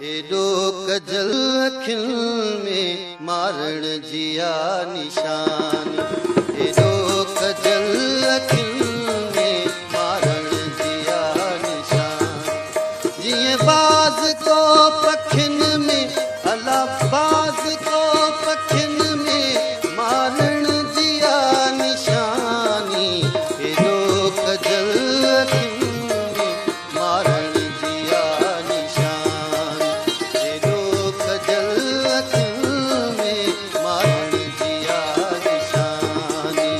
एडो कजल अखियुनि में मारण जिया निशानी। एडो कजल अखियुनि में मारण जिया निशानी। जिए बाज़ को पखियुनि में अला बाज़ को पखियुनि में मारण जिया निशानी। एडो कजल अखियुनि में मारण जिया निशानी। एडो कजल अखियुनि में मारण जिया निशानी।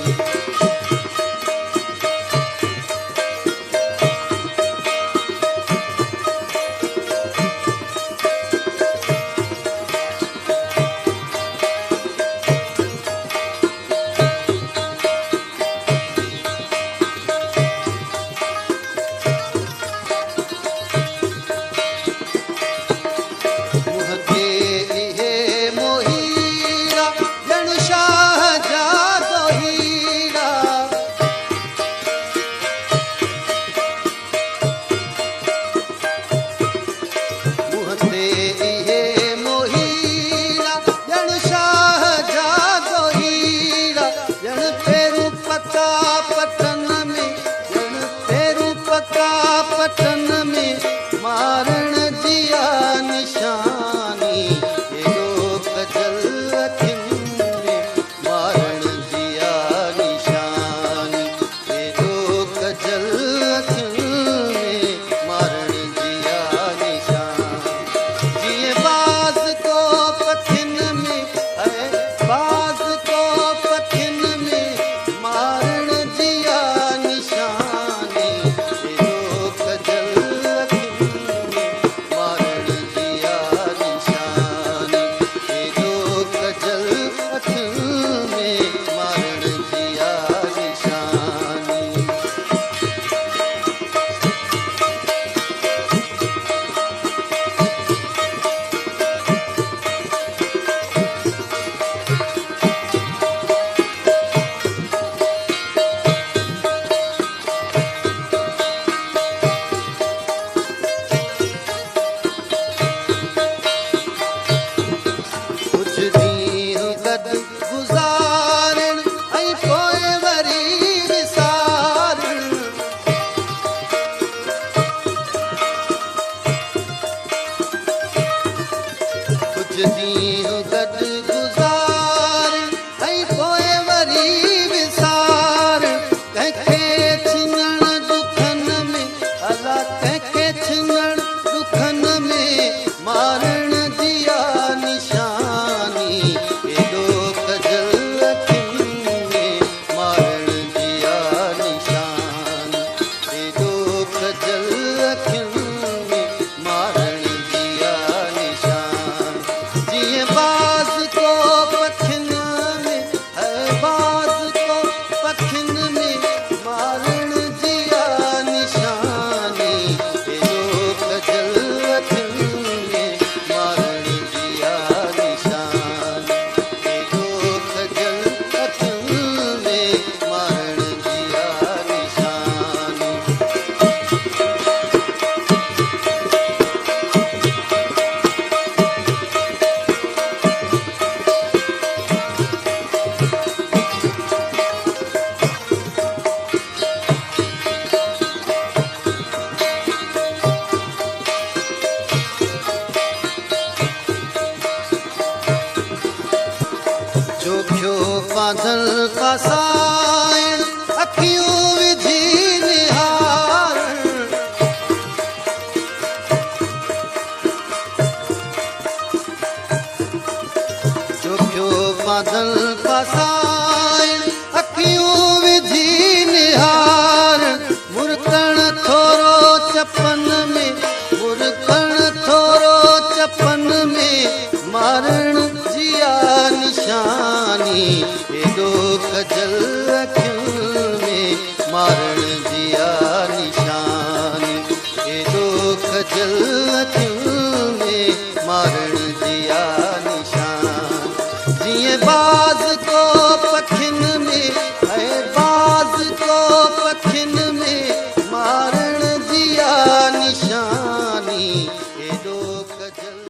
पटन में मारण जिया निशानी। एडो कजल अखियुनि में मारण जिया निशानी। एडो कजल अखियुनि में मारण जिया निशानी। जिए बाज़ को पखियुनि में बाज़ को पखियुनि में मारण जिया निशानी। एडो कजल अखियुनि में मारण जिया निशानी। एडो कजल अखियुनि में मारण जिया निशानी। कुछ ॾींहं गॾु गुज़ारण ऐं पोइ वरी विसारण। कुछ ॾींहं गॾु गुज़ारण ऐं पोइ वरी विसारण। कंहिंखे छिनण दुखनि में अला कंहिंखे छिनण दुखनि में मारण जिया निशानी। एडो कजल अखियुनि में मारण जिया निशानी। एडो कजल अखियुनि में मारण जिया निशानी। जिए बाज़ को पखियुनि में बाज़ को पखियुनि में मारण जिया निशानी। एडो कजल अखियुनि में मारण जिया निशानी। एडो कजल अखियुनि में मारण जिया निशानी। जोखियो बांधल फसाइण अखियूं विझी निहारण। जोखियो बांधल फसाइण अखियूं विझी निहारण। मुरकण थोरो चपन में मुरकण थोरो चपन में मारण जिया निशानी। एडो कजल अखियुनि में मारण जिया निशानी। एडो कजल अखियुनि में मारण जिया निशानी। जिए बाज़ को पखियुनि में बाज़ को पखियुनि में मारण जिया निशानी। एडो गजल